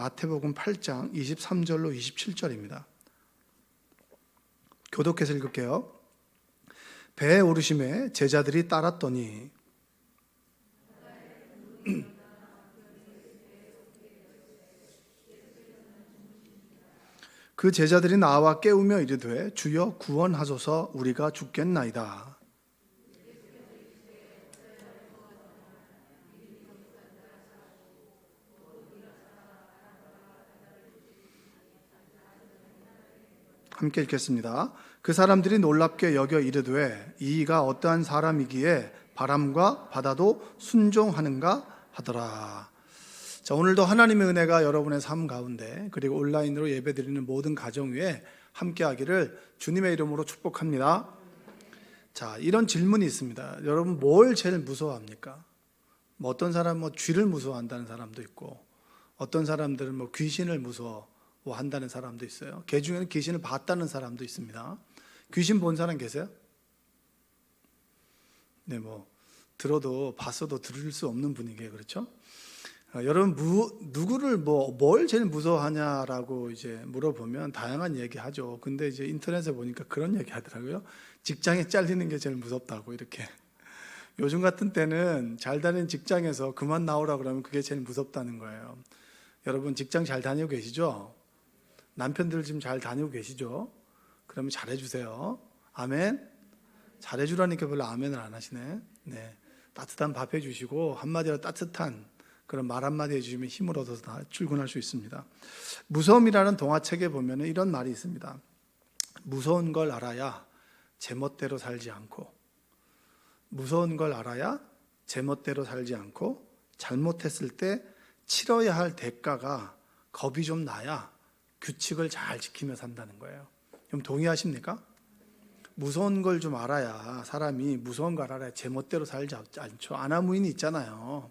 마태복음 8장 23절로 27절입니다. 교독해서 읽을게요. 배에 오르심에 제자들이 따랐더니 그 제자들이 나와 깨우며 이르되 주여 구원하소서 우리가 죽겠나이다. 함께 읽겠습니다. 그 사람들이 놀랍게 여겨 이르되 이가 어떠한 사람이기에 바람과 바다도 순종하는가 하더라. 자, 오늘도 하나님의 은혜가 여러분의 삶 가운데 그리고 온라인으로 예배드리는 모든 가정 위에 함께하기를 주님의 이름으로 축복합니다. 자, 이런 질문이 있습니다. 여러분 뭘 제일 무서워합니까? 어떤 사람은 쥐를 무서워한다는 사람도 있고 어떤 사람들은 귀신을 무서워한다는 사람도 있어요. 개 중에는 귀신을 봤다는 사람도 있습니다. 귀신 본 사람 계세요? 네, 들어도 봤어도 들을 수 없는 분위기예요, 그렇죠? 여러분 누구를 뭘 제일 무서워하냐라고 이제 물어보면 다양한 얘기하죠. 근데 이제 인터넷에 보니까 그런 얘기 하더라고요. 직장에 잘리는 게 제일 무섭다고 이렇게. 요즘 같은 때는 잘 다니는 직장에서 그만 나오라 그러면 그게 제일 무섭다는 거예요. 여러분 직장 잘 다니고 계시죠? 남편들 지금 잘 다니고 계시죠? 그러면 잘해주세요. 아멘. 잘해주라니까 별로 아멘을 안 하시네. 네, 따뜻한 밥 해주시고 한마디로 따뜻한 그런 말 한마디 해주시면 힘을 얻어서 출근할 수 있습니다. 무서움이라는 동화책에 보면 이런 말이 있습니다. 무서운 걸 알아야 제멋대로 살지 않고, 무서운 걸 알아야 제멋대로 살지 않고 잘못했을 때 치러야 할 대가가 겁이 좀 나야 규칙을 잘 지키며 산다는 거예요. 그럼 동의하십니까? 무서운 걸 좀 알아야 사람이 무서운 걸 알아야 제멋대로 살지 않죠. 아나무인이 있잖아요.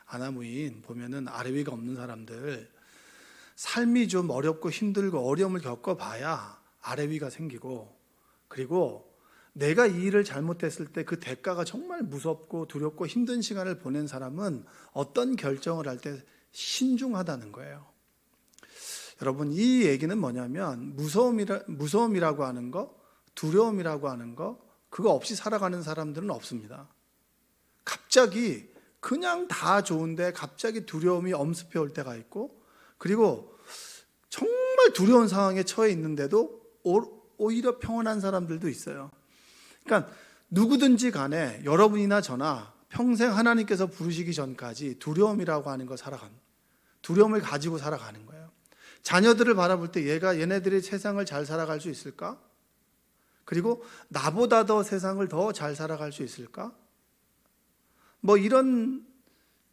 아나무인 보면은 아래 위가 없는 사람들 삶이 좀 어렵고 힘들고 어려움을 겪어봐야 아래 위가 생기고, 그리고 내가 이 일을 잘못했을 때 그 대가가 정말 무섭고 두렵고 힘든 시간을 보낸 사람은 어떤 결정을 할 때 신중하다는 거예요. 여러분 이 얘기는 뭐냐면 무서움이라고 하는 거, 두려움이라고 하는 거, 그거 없이 살아가는 사람들은 없습니다. 갑자기 그냥 다 좋은데 갑자기 두려움이 엄습해 올 때가 있고, 그리고 정말 두려운 상황에 처해 있는데도 오히려 평온한 사람들도 있어요. 그러니까 누구든지 간에 여러분이나 저나 평생 하나님께서 부르시기 전까지 두려움이라고 하는 거 두려움을 가지고 살아가는 거예요. 자녀들을 바라볼 때 얘네들이 세상을 잘 살아갈 수 있을까? 그리고 나보다 더 세상을 더 잘 살아갈 수 있을까? 이런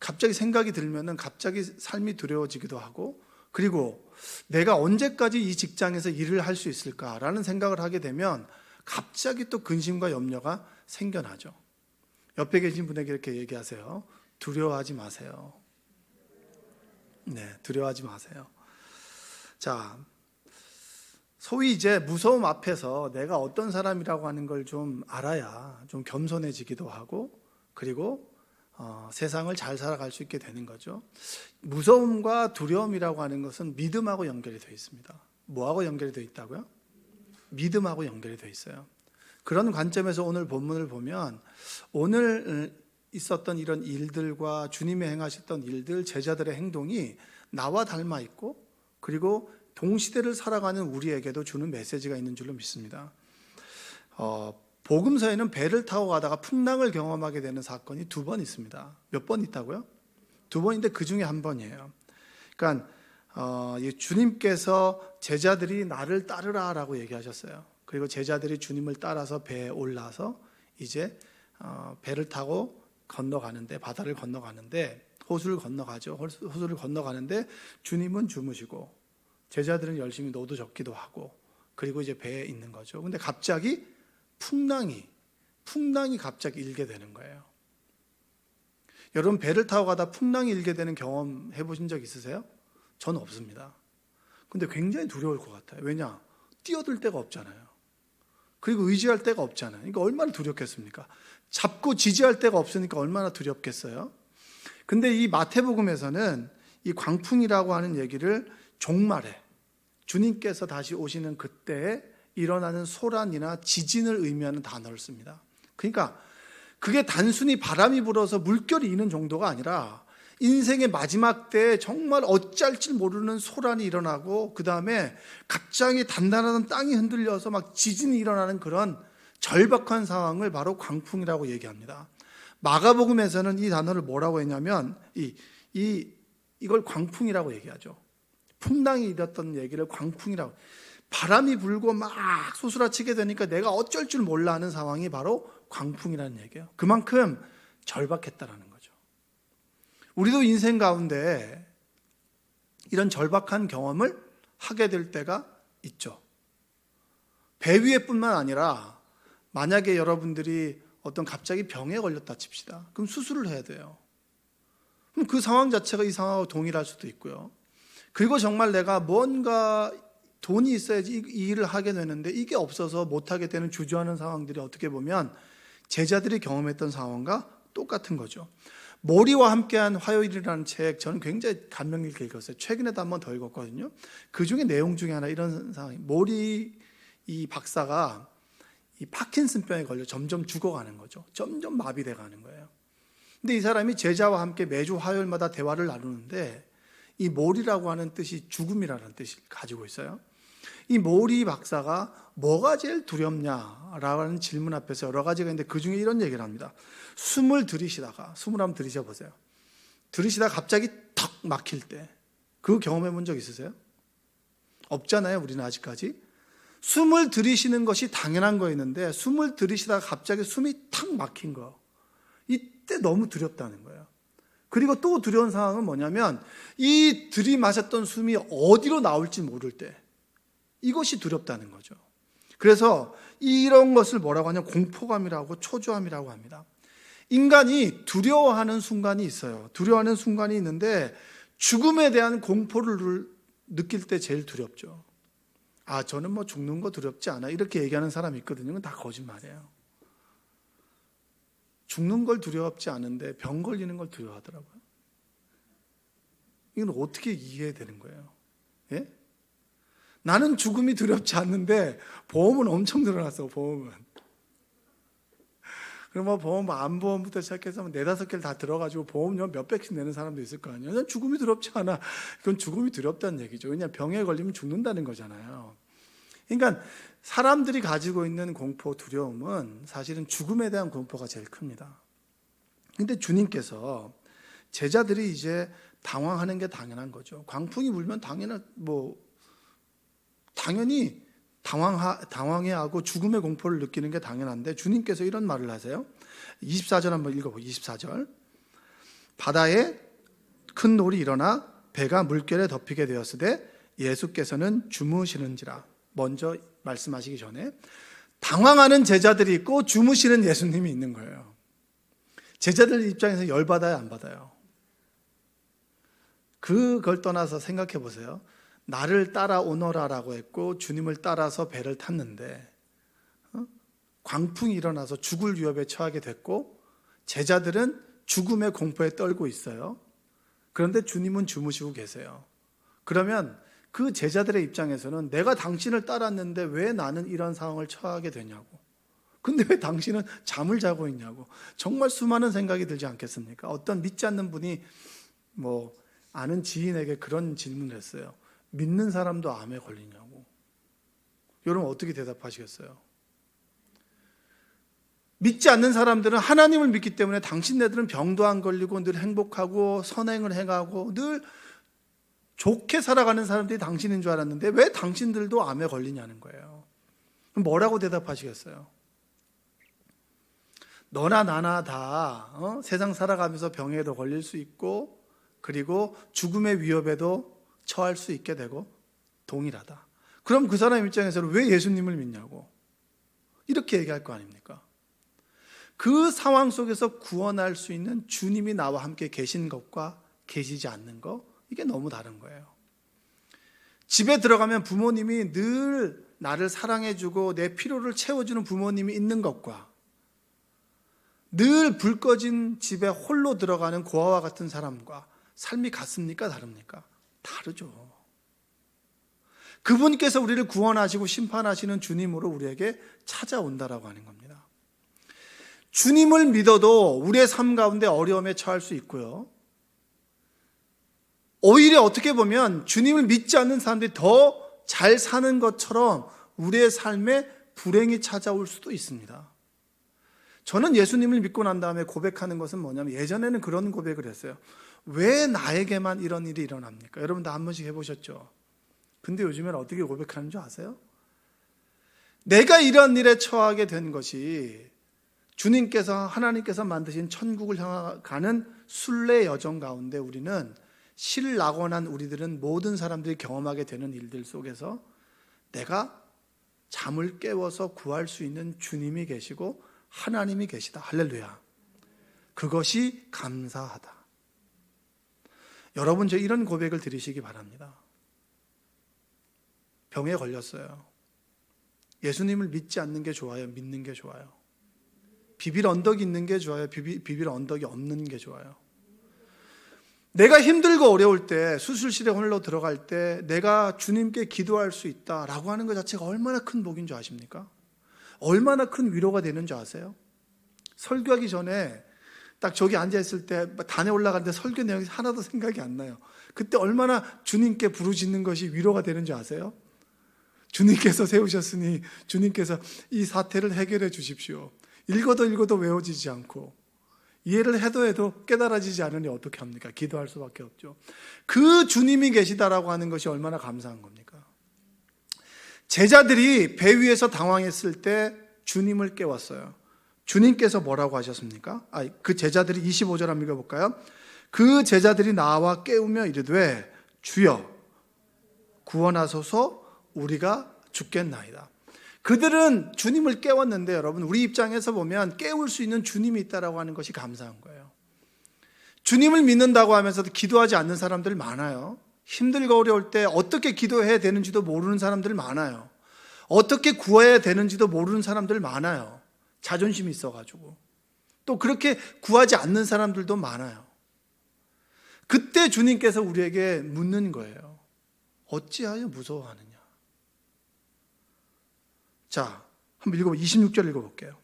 갑자기 생각이 들면은 갑자기 삶이 두려워지기도 하고, 그리고 내가 언제까지 이 직장에서 일을 할 수 있을까라는 생각을 하게 되면 갑자기 또 근심과 염려가 생겨나죠. 옆에 계신 분에게 이렇게 얘기하세요. 두려워하지 마세요. 네, 두려워하지 마세요. 자, 소위 이제 무서움 앞에서 내가 어떤 사람이라고 하는 걸 좀 알아야 좀 겸손해지기도 하고, 그리고 세상을 잘 살아갈 수 있게 되는 거죠. 무서움과 두려움이라고 하는 것은 믿음하고 연결이 되어 있습니다. 뭐하고 연결이 되어 있다고요? 믿음하고 연결이 되어 있어요. 그런 관점에서 오늘 본문을 보면 오늘 있었던 이런 일들과 주님이 행하셨던 일들, 제자들의 행동이 나와 닮아 있고, 그리고 동시대를 살아가는 우리에게도 주는 메시지가 있는 줄로 믿습니다. 복음서에는 배를 타고 가다가 풍랑을 경험하게 되는 사건이 2번 있습니다. 몇 번 있다고요? 2번인데 그 중에 한 번이에요. 그러니까 주님께서 제자들이 나를 따르라 라고 얘기하셨어요. 그리고 제자들이 주님을 따라서 배에 올라서 이제 배를 타고 건너가는데, 바다를 건너가는데, 호수를 건너가죠. 호수를 건너가는데 주님은 주무시고 제자들은 열심히 노도 젓기도 하고, 그리고 이제 배에 있는 거죠. 근데 갑자기 풍랑이 갑자기 일게 되는 거예요. 여러분 배를 타고 가다 풍랑이 일게 되는 경험 해보신 적 있으세요? 저는 없습니다. 근데 굉장히 두려울 것 같아요. 왜냐? 뛰어들 데가 없잖아요. 그리고 의지할 데가 없잖아요. 그러니까 얼마나 두렵겠습니까? 잡고 지지할 데가 없으니까 얼마나 두렵겠어요? 근데 이 마태복음에서는 이 광풍이라고 하는 얘기를 종말에 주님께서 다시 오시는 그때에 일어나는 소란이나 지진을 의미하는 단어를 씁니다. 그러니까 그게 단순히 바람이 불어서 물결이 있는 정도가 아니라 인생의 마지막 때에 정말 어찌할지 모르는 소란이 일어나고 그 다음에 갑자기 단단한 땅이 흔들려서 막 지진이 일어나는 그런 절박한 상황을 바로 광풍이라고 얘기합니다. 마가복음에서는 이 단어를 뭐라고 했냐면 이걸 광풍이라고 얘기하죠. 풍랑이 일었던 얘기를 광풍이라고. 바람이 불고 막 소스라치게 되니까 내가 어쩔 줄 몰라 하는 상황이 바로 광풍이라는 얘기예요. 그만큼 절박했다라는 거죠. 우리도 인생 가운데 이런 절박한 경험을 하게 될 때가 있죠. 배 위에뿐만 아니라 만약에 여러분들이 어떤 갑자기 병에 걸렸다 칩시다. 그럼 수술을 해야 돼요. 그럼 그 상황 자체가 이 상황하고 동일할 수도 있고요. 그리고 정말 내가 뭔가 돈이 있어야지 이 일을 하게 되는데 이게 없어서 못하게 되는 주저하는 상황들이 어떻게 보면 제자들이 경험했던 상황과 똑같은 거죠. 모리와 함께한 화요일이라는 책 저는 굉장히 감명 깊게 읽었어요. 최근에도 한 번 더 읽었거든요. 그 중에 내용 중에 하나 이런 상황이, 모리 이 박사가 이 파킨슨병에 걸려 점점 죽어가는 거죠. 점점 마비돼 가는 거예요. 근데 이 사람이 제자와 함께 매주 화요일마다 대화를 나누는데 이 모리라고 하는 뜻이 죽음이라는 뜻을 가지고 있어요. 이 모리 박사가 뭐가 제일 두렵냐라는 질문 앞에서 여러 가지가 있는데 그 중에 이런 얘기를 합니다. 숨을 들이쉬다가, 숨을 한번 들이쉬어 보세요. 들이쉬다가 갑자기 턱 막힐 때, 그 경험해 본 적 있으세요? 없잖아요, 우리는 아직까지. 숨을 들이쉬는 것이 당연한 거였는데 숨을 들이쉬다가 갑자기 숨이 탁 막힌 거, 이때 너무 두렵다는 거예요. 그리고 또 두려운 상황은 뭐냐면 이 들이마셨던 숨이 어디로 나올지 모를 때, 이것이 두렵다는 거죠. 그래서 이런 것을 뭐라고 하냐면 공포감이라고, 초조함이라고 합니다. 인간이 두려워하는 순간이 있어요. 두려워하는 순간이 있는데 죽음에 대한 공포를 느낄 때 제일 두렵죠. 아, 저는 뭐 죽는 거 두렵지 않아, 이렇게 얘기하는 사람이 있거든요. 그건 다 거짓말이에요. 죽는 걸 두렵지 않은데 병 걸리는 걸 두려워하더라고요. 이건 어떻게 이해되는 거예요? 예? 나는 죽음이 두렵지 않는데 보험은 엄청 늘어났어, 보험은. 그럼 뭐 보험, 암보험부터 시작해서 4-5개를 다 들어가지고 보험료 몇백씩 내는 사람도 있을 거 아니에요. 난 죽음이 두렵지 않아. 그건 죽음이 두렵다는 얘기죠. 그냥 병에 걸리면 죽는다는 거잖아요. 그러니까 사람들이 가지고 있는 공포, 두려움은 사실은 죽음에 대한 공포가 제일 큽니다. 근데 주님께서 제자들이 이제 당황하는 게 당연한 거죠. 광풍이 불면 당연히 당황해하고 죽음의 공포를 느끼는 게 당연한데 주님께서 이런 말을 하세요. 24절 한번 읽어보세요. 24절. 바다에 큰 놀이 일어나 배가 물결에 덮이게 되었으되 예수께서는 주무시는지라. 먼저 말씀하시기 전에 당황하는 제자들이 있고 주무시는 예수님이 있는 거예요. 제자들 입장에서 열받아요, 안 받아요? 그걸 떠나서 생각해 보세요. 나를 따라오너라라고 했고 주님을 따라서 배를 탔는데 광풍이 일어나서 죽을 위협에 처하게 됐고 제자들은 죽음의 공포에 떨고 있어요. 그런데 주님은 주무시고 계세요. 그러면 그 제자들의 입장에서는 내가 당신을 따랐는데 왜 나는 이런 상황을 처하게 되냐고, 근데 왜 당신은 잠을 자고 있냐고, 정말 수많은 생각이 들지 않겠습니까? 어떤 믿지 않는 분이 아는 지인에게 그런 질문을 했어요. 믿는 사람도 암에 걸리냐고. 여러분 어떻게 대답하시겠어요? 믿지 않는 사람들은 하나님을 믿기 때문에 당신네들은 병도 안 걸리고 늘 행복하고 선행을 행하고 늘 좋게 살아가는 사람들이 당신인 줄 알았는데 왜 당신들도 암에 걸리냐는 거예요. 그럼 뭐라고 대답하시겠어요? 너나 나나 다 세상 살아가면서 병에도 걸릴 수 있고 그리고 죽음의 위협에도 처할 수 있게 되고 동일하다. 그럼 그 사람 입장에서는 왜 예수님을 믿냐고 이렇게 얘기할 거 아닙니까? 그 상황 속에서 구원할 수 있는 주님이 나와 함께 계신 것과 계시지 않는 것, 이게 너무 다른 거예요. 집에 들어가면 부모님이 늘 나를 사랑해주고 내 필요를 채워주는 부모님이 있는 것과 늘 불 꺼진 집에 홀로 들어가는 고아와 같은 사람과 삶이 같습니까? 다릅니까? 다르죠. 그분께서 우리를 구원하시고 심판하시는 주님으로 우리에게 찾아온다라고 하는 겁니다. 주님을 믿어도 우리의 삶 가운데 어려움에 처할 수 있고요. 오히려 어떻게 보면 주님을 믿지 않는 사람들이 더 잘 사는 것처럼 우리의 삶에 불행이 찾아올 수도 있습니다. 저는 예수님을 믿고 난 다음에 고백하는 것은 뭐냐면, 예전에는 그런 고백을 했어요. 왜 나에게만 이런 일이 일어납니까? 여러분 다 한 번씩 해보셨죠? 근데 요즘에는 어떻게 고백하는 줄 아세요? 내가 이런 일에 처하게 된 것이 하나님께서 만드신 천국을 향하는 순례 여정 가운데 우리는 신락원한 우리들은 모든 사람들이 경험하게 되는 일들 속에서 내가 잠을 깨워서 구할 수 있는 주님이 계시고 하나님이 계시다. 할렐루야. 그것이 감사하다. 여러분, 저 이런 고백을 드리시기 바랍니다. 병에 걸렸어요. 예수님을 믿지 않는 게 좋아요? 믿는 게 좋아요? 비빌 언덕이 있는 게 좋아요? 비빌 언덕이 없는 게 좋아요? 내가 힘들고 어려울 때, 수술실에 홀로 들어갈 때 내가 주님께 기도할 수 있다라고 하는 것 자체가 얼마나 큰 복인 줄 아십니까? 얼마나 큰 위로가 되는 줄 아세요? 설교하기 전에 딱 저기 앉아있을 때 단에 올라가는데 설교 내용이 하나도 생각이 안 나요. 그때 얼마나 주님께 부르짖는 것이 위로가 되는 줄 아세요? 주님께서 세우셨으니 주님께서 이 사태를 해결해 주십시오. 읽어도 외워지지 않고 이해를 해도 깨달아지지 않으니 어떻게 합니까? 기도할 수밖에 없죠. 그 주님이 계시다라고 하는 것이 얼마나 감사한 겁니까? 제자들이 배 위에서 당황했을 때 주님을 깨웠어요. 주님께서 뭐라고 하셨습니까? 그 제자들이 25절 한번 읽어볼까요? 그 제자들이 나와 깨우며 이르되 주여 구원하소서, 우리가 죽겠나이다. 그들은 주님을 깨웠는데, 여러분 우리 입장에서 보면 깨울 수 있는 주님이 있다라고 하는 것이 감사한 거예요. 주님을 믿는다고 하면서도 기도하지 않는 사람들 많아요. 힘들고 어려울 때 어떻게 기도해야 되는지도 모르는 사람들 많아요. 어떻게 구해야 되는지도 모르는 사람들 많아요. 자존심이 있어가지고. 또 그렇게 구하지 않는 사람들도 많아요. 그때 주님께서 우리에게 묻는 거예요. 어찌하여 무서워하느냐? 자, 한번 26절 읽어볼게요.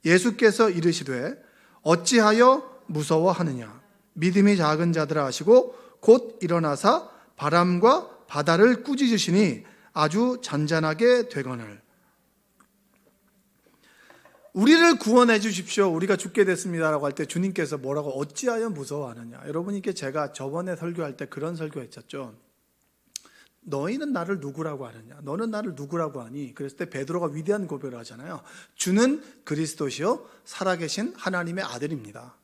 예수께서 이르시되 어찌하여 무서워하느냐? 믿음이 작은 자들아 하시고 곧 일어나사 바람과 바다를 꾸짖으시니 아주 잔잔하게 되거늘. 우리를 구원해 주십시오, 우리가 죽게 됐습니다라고 할 때 주님께서 뭐라고 어찌하여 무서워하느냐? 여러분, 이게 제가 저번에 설교할 때 그런 설교했었죠. 너희는 나를 누구라고 하느냐? 너는 나를 누구라고 하니? 그랬을 때 베드로가 위대한 고백을 하잖아요. 주는 그리스도시요 살아계신 하나님의 아들입니다.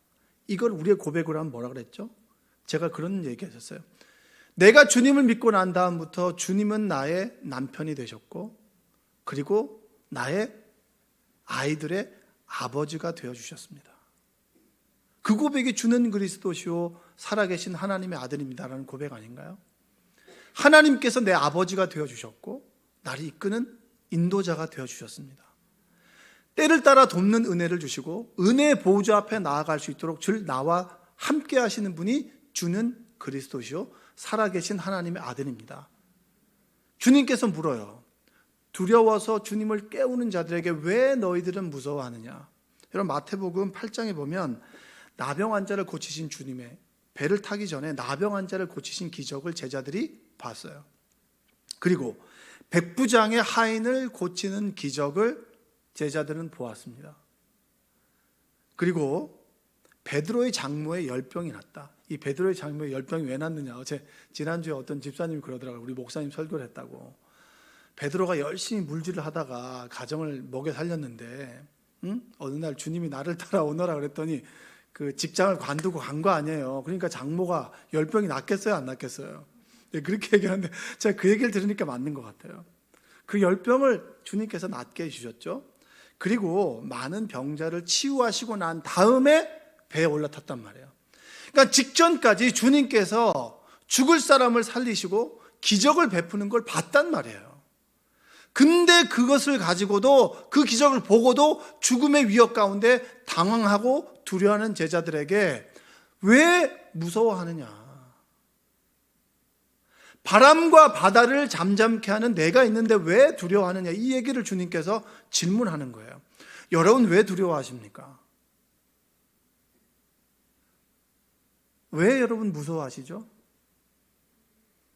이걸 우리의 고백으로 하면 뭐라 그랬죠? 제가 그런 얘기 하셨어요. 내가 주님을 믿고 난 다음부터 주님은 나의 남편이 되셨고, 그리고 나의 아이들의 아버지가 되어주셨습니다. 그 고백이 주는 그리스도시요 살아계신 하나님의 아들입니다라는 고백 아닌가요? 하나님께서 내 아버지가 되어주셨고 나를 이끄는 인도자가 되어주셨습니다. 때를 따라 돕는 은혜를 주시고 은혜의 보좌 앞에 나아갈 수 있도록 나와 함께 하시는 분이 주는 그리스도시요 살아계신 하나님의 아들입니다. 주님께서 물어요. 두려워서 주님을 깨우는 자들에게 왜 너희들은 무서워하느냐? 여러분, 마태복음 8장에 보면 나병 환자를 고치신 주님의, 배를 타기 전에 나병 환자를 고치신 기적을 제자들이 봤어요. 그리고 백부장의 하인을 고치는 기적을 제자들은 보았습니다. 그리고 베드로의 장모에 열병이 났다. 이 베드로의 장모에 열병이 왜 났느냐? 지난주에 어떤 집사님이 그러더라고요. 우리 목사님 설교를 했다고. 베드로가 열심히 물질을 하다가 가정을 먹여 살렸는데 어느 날 주님이 나를 따라오너라 그랬더니 그 직장을 관두고 간 거 아니에요. 그러니까 장모가 열병이 낫겠어요, 안 낫겠어요? 그렇게 얘기하는데 제가 그 얘기를 들으니까 맞는 것 같아요. 그 열병을 주님께서 낫게 해주셨죠. 그리고 많은 병자를 치유하시고 난 다음에 배에 올라탔단 말이에요. 그러니까 직전까지 주님께서 죽을 사람을 살리시고 기적을 베푸는 걸 봤단 말이에요. 근데 그것을 가지고도, 그 기적을 보고도 죽음의 위협 가운데 당황하고 두려워하는 제자들에게 왜 무서워하느냐? 바람과 바다를 잠잠케 하는 내가 있는데 왜 두려워하느냐, 이 얘기를 주님께서 질문하는 거예요. 여러분 왜 두려워하십니까? 왜 여러분 무서워하시죠?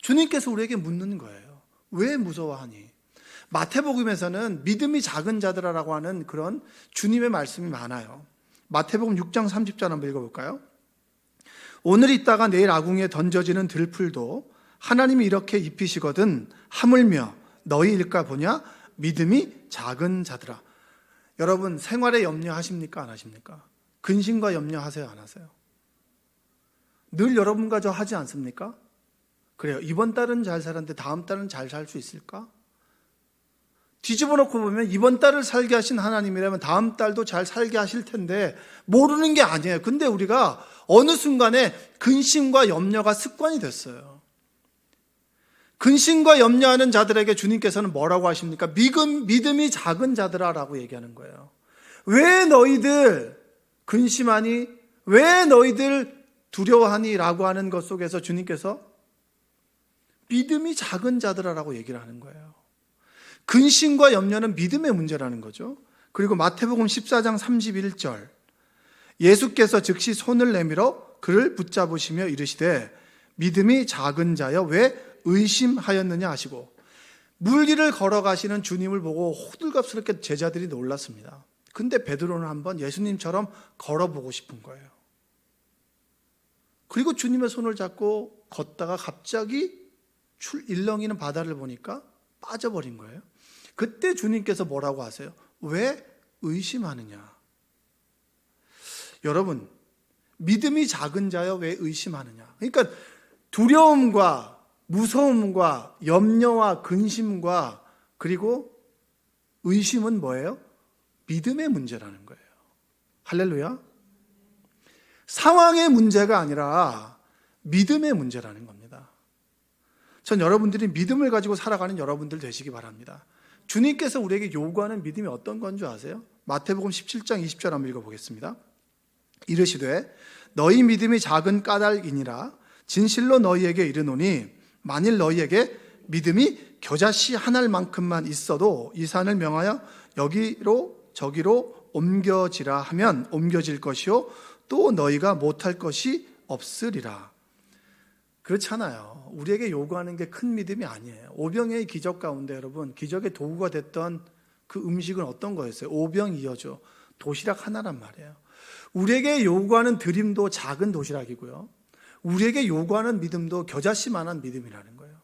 주님께서 우리에게 묻는 거예요. 왜 무서워하니? 마태복음에서는 믿음이 작은 자들아라고 하는 그런 주님의 말씀이 많아요. 마태복음 6장 30절 한번 읽어볼까요? 오늘 있다가 내일 아궁이에 던져지는 들풀도 하나님이 이렇게 입히시거든 하물며 너희 일까 보냐? 믿음이 작은 자들아. 여러분 생활에 염려하십니까? 안 하십니까? 근심과 염려하세요? 안 하세요? 늘 여러분과 저 하지 않습니까? 그래요. 이번 달은 잘 살았는데 다음 달은 잘 살 수 있을까? 뒤집어 놓고 보면 이번 달을 살게 하신 하나님이라면 다음 달도 잘 살게 하실 텐데 모르는 게 아니에요. 근데 우리가 어느 순간에 근심과 염려가 습관이 됐어요. 근심과 염려하는 자들에게 주님께서는 뭐라고 하십니까? 믿음이 작은 자들아라고 얘기하는 거예요. 왜 너희들 근심하니? 왜 너희들 두려워하니? 라고 하는 것 속에서 주님께서 믿음이 작은 자들아라고 얘기를 하는 거예요. 근심과 염려는 믿음의 문제라는 거죠. 그리고 마태복음 14장 31절, 예수께서 즉시 손을 내밀어 그를 붙잡으시며 이르시되 믿음이 작은 자여 왜 의심하였느냐 하시고, 물 위를 걸어가시는 주님을 보고 호들갑스럽게 제자들이 놀랐습니다. 근데 베드로는 한번 예수님처럼 걸어보고 싶은 거예요. 그리고 주님의 손을 잡고 걷다가 갑자기 일렁이는 바다를 보니까 빠져버린 거예요. 그때 주님께서 뭐라고 하세요? 왜 의심하느냐? 여러분, 믿음이 작은 자여 왜 의심하느냐? 그러니까 두려움과 무서움과 염려와 근심과 그리고 의심은 뭐예요? 믿음의 문제라는 거예요. 할렐루야. 상황의 문제가 아니라 믿음의 문제라는 겁니다. 전 여러분들이 믿음을 가지고 살아가는 여러분들 되시기 바랍니다. 주님께서 우리에게 요구하는 믿음이 어떤 건 줄 아세요? 마태복음 17장 20절 한번 읽어보겠습니다. 이르시되 너희 믿음이 작은 까닭이니라 진실로 너희에게 이르노니 만일 너희에게 믿음이 겨자씨 한 알만큼만 있어도 이 산을 명하여 여기로 저기로 옮겨지라 하면 옮겨질 것이요 또 너희가 못할 것이 없으리라. 그렇잖아요. 우리에게 요구하는 게 큰 믿음이 아니에요. 오병의 기적 가운데 여러분, 기적의 도구가 됐던 그 음식은 어떤 거였어요? 오병이어죠. 도시락 하나란 말이에요. 우리에게 요구하는 드림도 작은 도시락이고요, 우리에게 요구하는 믿음도 겨자씨만한 믿음이라는 거예요.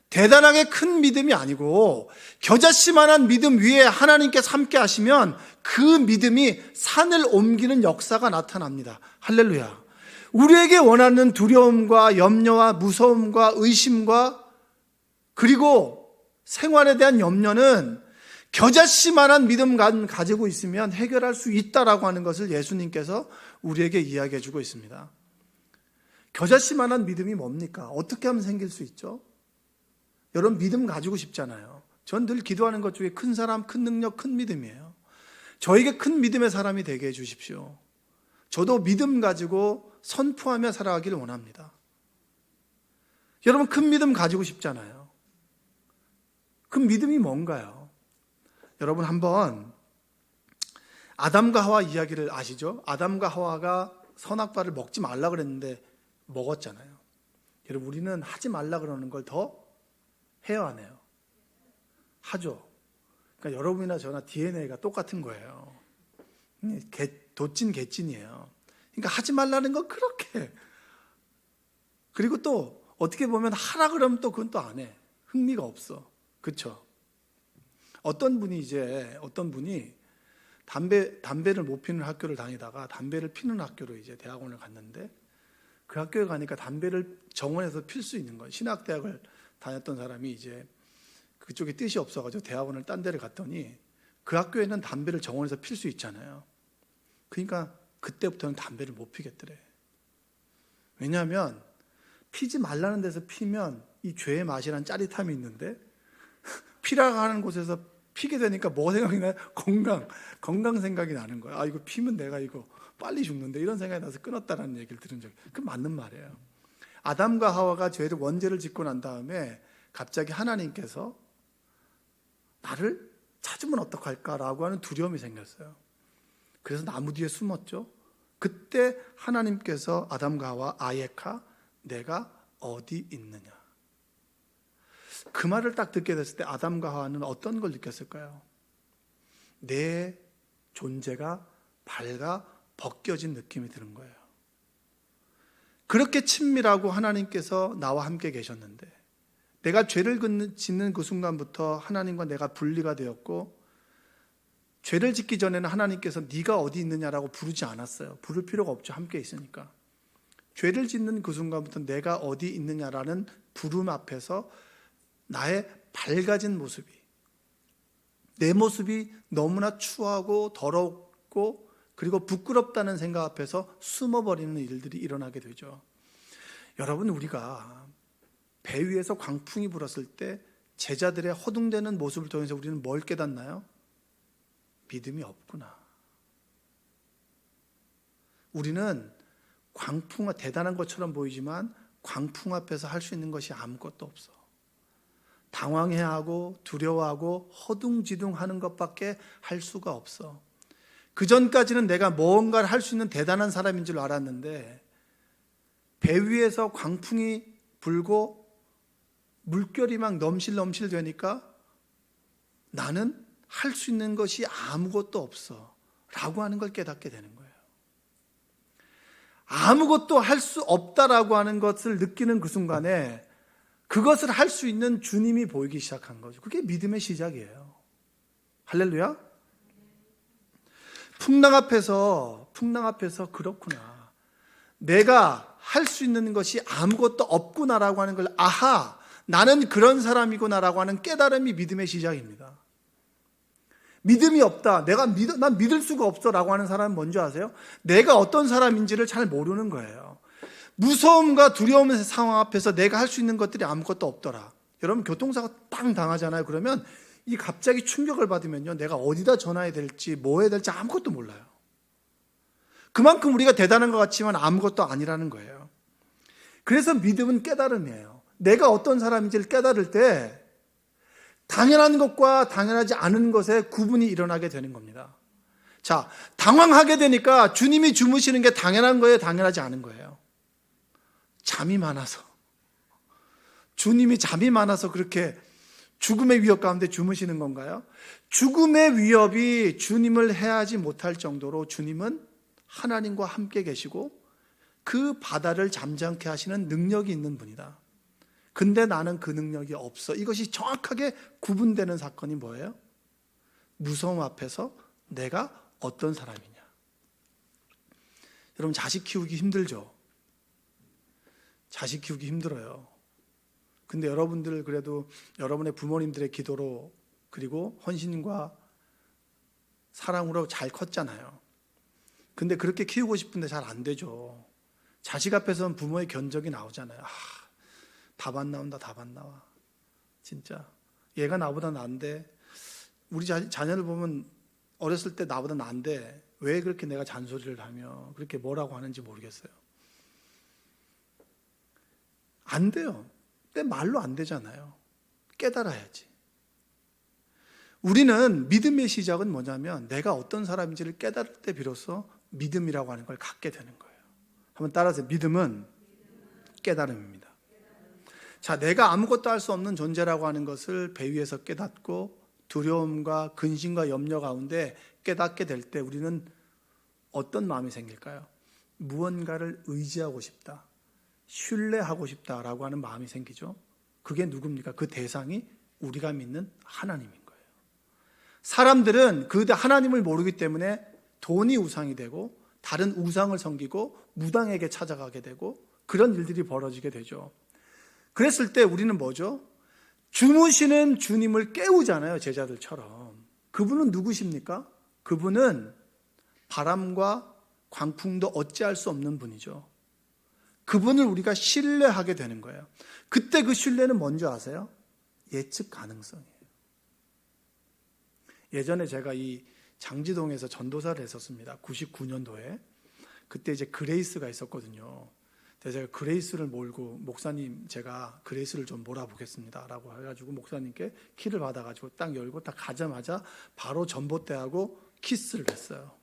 대단하게 큰 믿음이 아니고 겨자씨만한 믿음 위에 하나님께서 함께 하시면 그 믿음이 산을 옮기는 역사가 나타납니다. 할렐루야. 우리에게 원하는 두려움과 염려와 무서움과 의심과 그리고 생활에 대한 염려는 겨자씨만한 믿음 가지고 있으면 해결할 수 있다라고 하는 것을 예수님께서 우리에게 이야기해 주고 있습니다. 겨자씨만한 믿음이 뭡니까? 어떻게 하면 생길 수 있죠? 여러분 믿음 가지고 싶잖아요. 전 늘 기도하는 것 중에 큰 사람, 큰 능력, 큰 믿음이에요. 저에게 큰 믿음의 사람이 되게 해주십시오. 저도 믿음 가지고 선포하며 살아가기를 원합니다. 여러분 큰 믿음 가지고 싶잖아요. 그 믿음이 뭔가요? 여러분 한번 아담과 하와 이야기를 아시죠? 아담과 하와가 선악과를 먹지 말라 그랬는데 먹었잖아요. 여러분 우리는 하지 말라 그러는 걸 더 해요, 안 해요? 하죠. 그러니까 여러분이나 저나 DNA가 똑같은 거예요. 도찐 개찐이에요. 그러니까 하지 말라는 건 그렇게. 그리고 또 어떻게 보면 하라 그러면 또 그건 또 안 해. 흥미가 없어. 그렇죠? 어떤 분이 담배를 못 피는 학교를 다니다가 담배를 피는 학교로 이제 대학원을 갔는데, 그 학교에 가니까 담배를 정원에서 필 수 있는 거예요. 신학대학을 다녔던 사람이 이제 그쪽에 뜻이 없어가지고 대학원을 딴 데를 갔더니 그 학교에는 담배를 정원에서 필 수 있잖아요. 그러니까 그때부터는 담배를 못 피겠더래. 왜냐하면 피지 말라는 데서 피면 이 죄의 맛이란 짜릿함이 있는데 피라고 하는 곳에서 피게 되니까 뭐 생각이 나요? 건강 생각이 나는 거야. 아, 이거 피면 내가 이거 빨리 죽는데, 이런 생각이 나서 끊었다라는 얘기를 들은 적이. 그 맞는 말이에요. 아담과 하와가 죄를 원죄를 짓고 난 다음에 갑자기 하나님께서 나를 찾으면 어떡할까라고 하는 두려움이 생겼어요. 그래서 나무 뒤에 숨었죠. 그때 하나님께서 아담과 하와 아예카 내가 어디 있느냐. 그 말을 딱 듣게 됐을 때 아담과 하와는 어떤 걸 느꼈을까요? 내 존재가 밝아 벗겨진 느낌이 드는 거예요. 그렇게 친밀하고 하나님께서 나와 함께 계셨는데 내가 죄를 짓는 그 순간부터 하나님과 내가 분리가 되었고, 죄를 짓기 전에는 하나님께서 네가 어디 있느냐라고 부르지 않았어요. 부를 필요가 없죠. 함께 있으니까. 죄를 짓는 그 순간부터 내가 어디 있느냐라는 부름 앞에서 나의 밝아진 모습이, 내 모습이 너무나 추하고 더럽고 그리고 부끄럽다는 생각 앞에서 숨어버리는 일들이 일어나게 되죠. 여러분, 우리가 배 위에서 광풍이 불었을 때 제자들의 허둥대는 모습을 통해서 우리는 뭘 깨닫나요? 믿음이 없구나. 우리는 광풍, 대단한 것처럼 보이지만 광풍 앞에서 할 수 있는 것이 아무것도 없어. 당황해하고 두려워하고 허둥지둥하는 것밖에 할 수가 없어. 그 전까지는 내가 뭔가를 할 수 있는 대단한 사람인 줄 알았는데 배 위에서 광풍이 불고 물결이 막 넘실넘실 되니까 나는 할 수 있는 것이 아무것도 없어 라고 하는 걸 깨닫게 되는 거예요. 아무것도 할 수 없다라고 하는 것을 느끼는 그 순간에 그것을 할 수 있는 주님이 보이기 시작한 거죠. 그게 믿음의 시작이에요. 할렐루야. 풍랑 앞에서 그렇구나, 내가 할 수 있는 것이 아무것도 없구나라고 하는 걸, 아하, 나는 그런 사람이구나라고 하는 깨달음이 믿음의 시작입니다. 믿음이 없다, 난 믿을 수가 없어 라고 하는 사람은 뭔지 아세요? 내가 어떤 사람인지를 잘 모르는 거예요. 무서움과 두려움의 상황 앞에서 내가 할 수 있는 것들이 아무것도 없더라. 여러분, 교통사고 빵 당하잖아요. 그러면 이 갑자기 충격을 받으면요, 내가 어디다 전화해야 될지 뭐 해야 될지 아무것도 몰라요. 그만큼 우리가 대단한 것 같지만 아무것도 아니라는 거예요. 그래서 믿음은 깨달음이에요. 내가 어떤 사람인지를 깨달을 때 당연한 것과 당연하지 않은 것에 구분이 일어나게 되는 겁니다. 자, 당황하게 되니까 주님이 주무시는 게 당연한 거예요, 당연하지 않은 거예요? 잠이 많아서, 주님이 잠이 많아서 그렇게 죽음의 위협 가운데 주무시는 건가요? 죽음의 위협이 주님을 해하지 못할 정도로 주님은 하나님과 함께 계시고 그 바다를 잠잠케 하시는 능력이 있는 분이다. 근데 나는 그 능력이 없어. 이것이 정확하게 구분되는 사건이 뭐예요? 무서움 앞에서 내가 어떤 사람이냐. 여러분, 자식 키우기 힘들죠? 자식 키우기 힘들어요. 근데 여러분들 그래도 여러분의 부모님들의 기도로 그리고 헌신과 사랑으로 잘 컸잖아요. 근데 그렇게 키우고 싶은데 잘 안 되죠. 자식 앞에서는 부모의 견적이 나오잖아요. 답 안 나온다, 답 안 나와. 진짜 얘가 나보다 나은데, 우리 자녀를 보면 어렸을 때 나보다 나은데 왜 그렇게 내가 잔소리를 하며 그렇게 뭐라고 하는지 모르겠어요. 안 돼요. 내 말로 안 되잖아요. 깨달아야지. 우리는 믿음의 시작은 뭐냐면 내가 어떤 사람인지를 깨달을 때 비로소 믿음이라고 하는 걸 갖게 되는 거예요. 한번 따라서, 믿음은 깨달음입니다. 자, 내가 아무것도 할 수 없는 존재라고 하는 것을 배 위에서 깨닫고 두려움과 근심과 염려 가운데 깨닫게 될 때 우리는 어떤 마음이 생길까요? 무언가를 의지하고 싶다, 신뢰하고 싶다라고 하는 마음이 생기죠. 그게 누굽니까? 그 대상이 우리가 믿는 하나님인 거예요. 사람들은 그 하나님을 모르기 때문에 돈이 우상이 되고 다른 우상을 섬기고 무당에게 찾아가게 되고 그런 일들이 벌어지게 되죠. 그랬을 때 우리는 뭐죠? 주무시는 주님을 깨우잖아요, 제자들처럼. 그분은 누구십니까? 그분은 바람과 광풍도 어찌할 수 없는 분이죠. 그분을 우리가 신뢰하게 되는 거예요. 그때 그 신뢰는 뭔지 아세요? 예측 가능성이에요. 예전에 제가 이 장지동에서 전도사를 했었습니다. 99년도에. 그때 이제 그레이스가 있었거든요. 그래서 제가 그레이스를 몰고 목사님 제가 그레이스를 좀 몰아보겠습니다 라고 해가지고 목사님께 키를 받아가지고 딱 열고 딱 가자마자 바로 전봇대하고 키스를 했어요.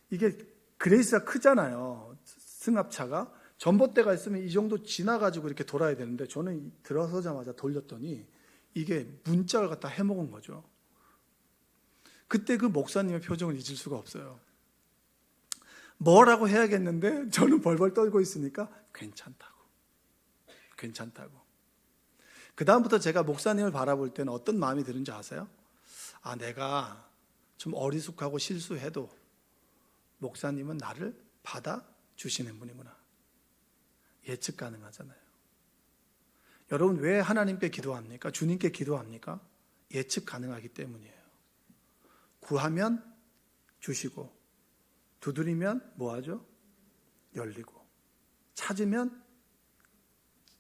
이게 그레이스가 크잖아요. 승합차가. 전봇대가 있으면 이 정도 지나가지고 이렇게 돌아야 되는데 저는 들어서자마자 돌렸더니 이게 문짝을 갖다 해먹은 거죠. 그때 그 목사님의 표정을 잊을 수가 없어요. 뭐라고 해야겠는데 저는 벌벌 떨고 있으니까 괜찮다고. 그 다음부터 제가 목사님을 바라볼 때는 어떤 마음이 드는지 아세요? 아, 내가 좀 어리숙하고 실수해도 목사님은 나를 받아주시는 분이구나. 예측 가능하잖아요. 여러분 왜 하나님께 기도합니까? 주님께 기도합니까? 예측 가능하기 때문이에요. 구하면 주시고, 두드리면 뭐하죠? 열리고, 찾으면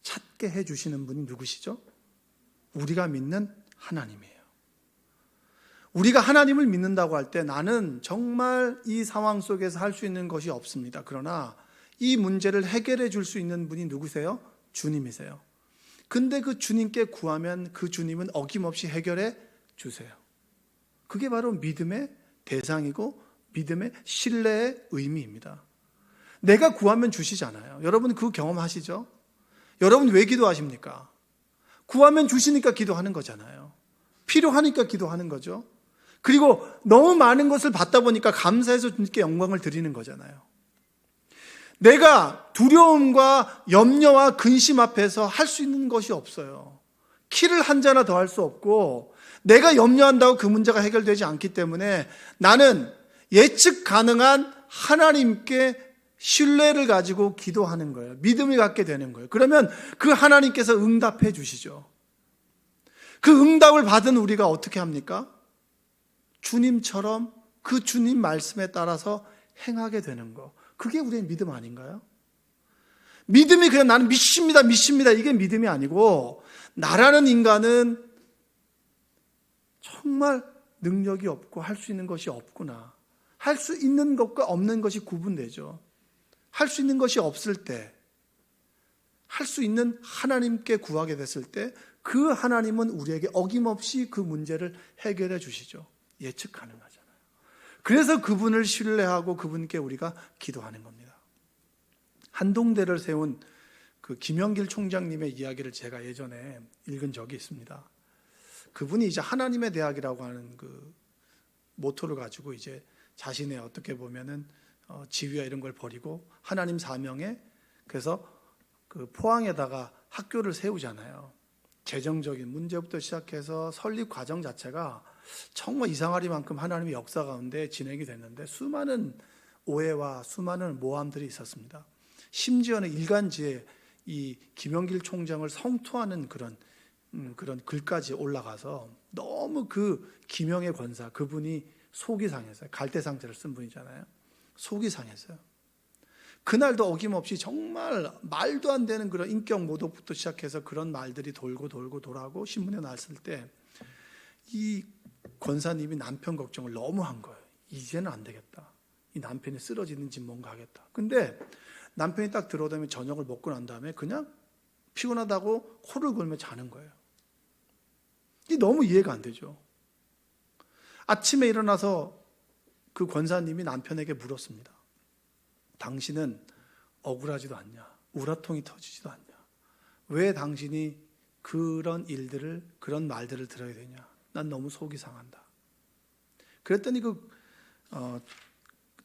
찾게 해주시는 분이 누구시죠? 우리가 믿는 하나님이에요. 우리가 하나님을 믿는다고 할 때 나는 정말 이 상황 속에서 할 수 있는 것이 없습니다. 그러나 이 문제를 해결해 줄 수 있는 분이 누구세요? 주님이세요. 근데 그 주님께 구하면 그 주님은 어김없이 해결해 주세요. 그게 바로 믿음의 대상이고 믿음의 신뢰의 의미입니다. 내가 구하면 주시잖아요. 여러분 그 경험하시죠? 여러분 왜 기도하십니까? 구하면 주시니까 기도하는 거잖아요. 필요하니까 기도하는 거죠. 그리고 너무 많은 것을 받다 보니까 감사해서 주님께 영광을 드리는 거잖아요. 내가 두려움과 염려와 근심 앞에서 할 수 있는 것이 없어요. 키를 한 자나 더 할 수 없고 내가 염려한다고 그 문제가 해결되지 않기 때문에 나는 예측 가능한 하나님께 신뢰를 가지고 기도하는 거예요. 믿음을 갖게 되는 거예요. 그러면 그 하나님께서 응답해 주시죠. 그 응답을 받은 우리가 어떻게 합니까? 주님처럼 그 주님 말씀에 따라서 행하게 되는 거. 그게 우리의 믿음 아닌가요? 믿음이 그냥 나는 믿습니다 이게 믿음이 아니고 나라는 인간은 정말 능력이 없고 할 수 있는 것이 없구나. 할 수 있는 것과 없는 것이 구분되죠. 할 수 있는 것이 없을 때, 할 수 있는 하나님께 구하게 됐을 때 그 하나님은 우리에게 어김없이 그 문제를 해결해 주시죠. 예측 가능하잖아요. 그래서 그분을 신뢰하고 그분께 우리가 기도하는 겁니다. 한동대를 세운 그 김영길 총장님의 이야기를 제가 예전에 읽은 적이 있습니다. 그분이 이제 하나님의 대학이라고 하는 그 모토를 가지고 이제 자신의 어떻게 보면은 지위와 이런 걸 버리고 하나님 사명에 그래서 그 포항에다가 학교를 세우잖아요. 재정적인 문제부터 시작해서 설립 과정 자체가 정말 이상하리만큼 하나님의 역사 가운데 진행이 됐는데 수많은 오해와 수많은 모함들이 있었습니다. 심지어는 일간지에 이 김영길 총장을 성토하는 그런 글까지 올라가서 너무 그 김영의 권사 그분이 속이 상했어요. 갈대상자를 쓴 분이잖아요. 속이 상했어요. 그날도 어김없이 정말 말도 안 되는 그런 인격 모독부터 시작해서 그런 말들이 돌고 돌아고 신문에 났을 때 이 권사님이 남편 걱정을 너무 한 거예요. 이제는 안 되겠다. 이 남편이 쓰러지는지 뭔가 하겠다. 근데 남편이 딱 들어오면 저녁을 먹고 난 다음에 그냥 피곤하다고 코를 골며 자는 거예요. 이게 너무 이해가 안 되죠. 아침에 일어나서 그 권사님이 남편에게 물었습니다. 당신은 억울하지도 않냐? 우라통이 터지지도 않냐? 왜 당신이 그런 일들을, 그런 말들을 들어야 되냐? 난 너무 속이 상한다. 그랬더니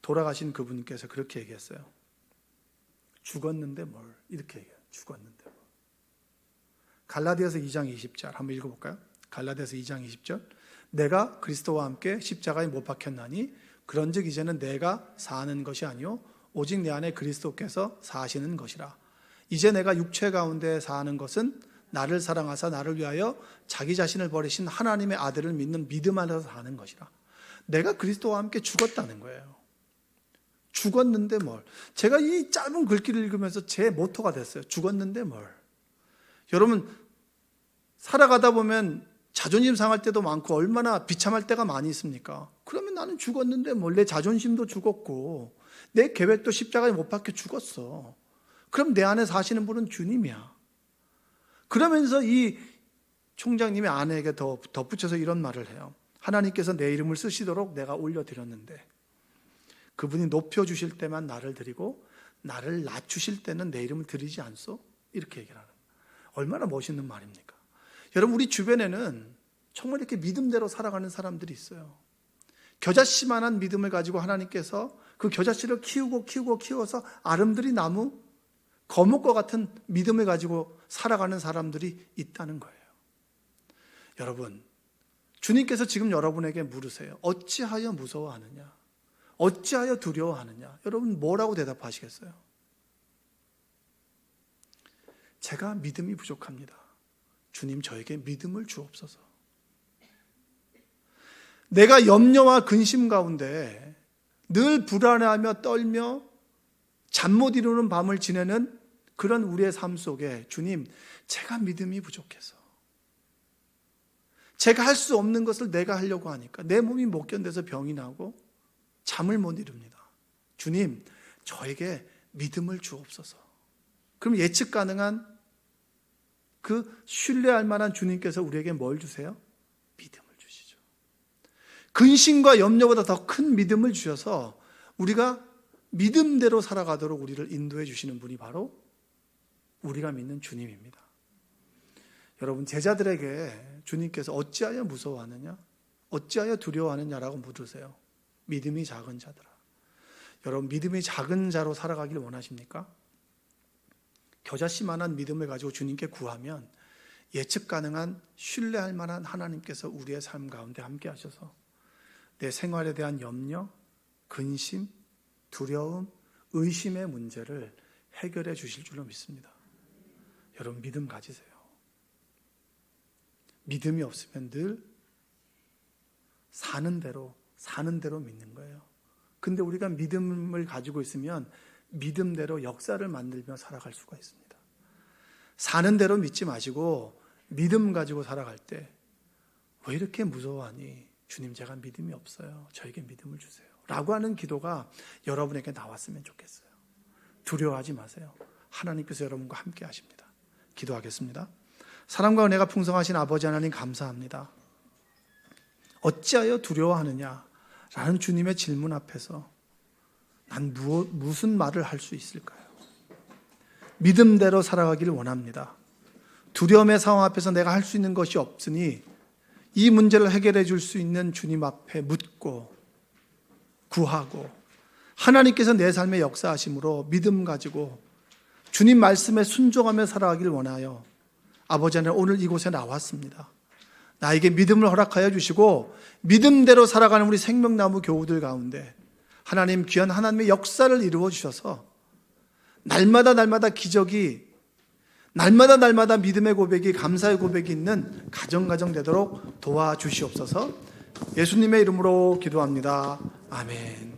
돌아가신 그분께서 그렇게 얘기했어요. 죽었는데 뭘? 이렇게 얘기해요. 죽었는데 뭘. 갈라디아서 2장 20절 한번 읽어볼까요? 갈라디아서 2장 20절 내가 그리스도와 함께 십자가에 못 박혔나니 그런즉 이제는 내가 사는 것이 아니요 오직 내 안에 그리스도께서 사시는 것이라. 이제 내가 육체 가운데 사는 것은 나를 사랑하사 나를 위하여 자기 자신을 버리신 하나님의 아들을 믿는 믿음 안에서 사는 것이라. 내가 그리스도와 함께 죽었다는 거예요. 죽었는데 뭘. 제가 이 짧은 글귀를 읽으면서 제 모토가 됐어요. 죽었는데 뭘. 여러분 살아가다 보면 자존심 상할 때도 많고 얼마나 비참할 때가 많이 있습니까? 그러면 나는 죽었는데 뭘. 내 자존심도 죽었고 내 계획도 십자가에 못 박혀 죽었어. 그럼 내 안에 사시는 분은 주님이야. 그러면서 이 총장님의 아내에게 더 덧붙여서 이런 말을 해요. 하나님께서 내 이름을 쓰시도록 내가 올려드렸는데 그분이 높여주실 때만 나를 드리고 나를 낮추실 때는 내 이름을 드리지 않소? 이렇게 얘기를 하는 거예요. 얼마나 멋있는 말입니까? 여러분, 우리 주변에는 정말 이렇게 믿음대로 살아가는 사람들이 있어요. 겨자씨만한 믿음을 가지고 하나님께서 그 겨자씨를 키워서 아름드리 나무, 거목과 같은 믿음을 가지고 살아가는 사람들이 있다는 거예요. 여러분, 주님께서 지금 여러분에게 물으세요. 어찌하여 무서워하느냐? 어찌하여 두려워하느냐? 여러분 뭐라고 대답하시겠어요? 제가 믿음이 부족합니다. 주님, 저에게 믿음을 주옵소서. 내가 염려와 근심 가운데 늘 불안해하며 떨며 잠 못 이루는 밤을 지내는 그런 우리의 삶 속에 주님, 제가 믿음이 부족해서 제가 할 수 없는 것을 내가 하려고 하니까 내 몸이 못 견뎌서 병이 나고 잠을 못 이룹니다. 주님, 저에게 믿음을 주옵소서. 그럼 예측 가능한 그 신뢰할 만한 주님께서 우리에게 뭘 주세요? 믿음을 주시죠. 근심과 염려보다 더 큰 믿음을 주셔서 우리가 믿음대로 살아가도록 우리를 인도해 주시는 분이 바로 우리가 믿는 주님입니다. 여러분, 제자들에게 주님께서 어찌하여 무서워하느냐? 어찌하여 두려워하느냐라고 물으세요. 믿음이 작은 자들아. 여러분, 믿음이 작은 자로 살아가길 원하십니까? 겨자씨만한 믿음을 가지고 주님께 구하면 예측 가능한 신뢰할 만한 하나님께서 우리의 삶 가운데 함께 하셔서 내 생활에 대한 염려, 근심, 두려움, 의심의 문제를 해결해 주실 줄로 믿습니다. 여러분, 믿음 가지세요. 믿음이 없으면 늘 사는 대로 믿는 거예요. 근데 우리가 믿음을 가지고 있으면 믿음대로 역사를 만들며 살아갈 수가 있습니다. 사는 대로 믿지 마시고 믿음 가지고 살아갈 때 왜 이렇게 무서워하니? 주님, 제가 믿음이 없어요. 저에게 믿음을 주세요. 라고 하는 기도가 여러분에게 나왔으면 좋겠어요. 두려워하지 마세요. 하나님께서 여러분과 함께 하십니다. 기도하겠습니다. 사랑과 은혜가 풍성하신 아버지 하나님, 감사합니다. 어찌하여 두려워하느냐? 라는 주님의 질문 앞에서 난 무슨 말을 할 수 있을까요? 믿음대로 살아가기를 원합니다. 두려움의 상황 앞에서 내가 할 수 있는 것이 없으니 이 문제를 해결해 줄 수 있는 주님 앞에 묻고 구하고 하나님께서 내 삶에 역사하심으로 믿음 가지고 주님 말씀에 순종하며 살아가기를 원하여 아버지 하나님, 오늘 이곳에 나왔습니다. 나에게 믿음을 허락하여 주시고 믿음대로 살아가는 우리 생명나무 교우들 가운데 하나님, 귀한 하나님의 역사를 이루어 주셔서 날마다 기적이, 날마다 믿음의 고백이, 감사의 고백이 있는 가정 되도록 도와주시옵소서. 예수님의 이름으로 기도합니다. 아멘.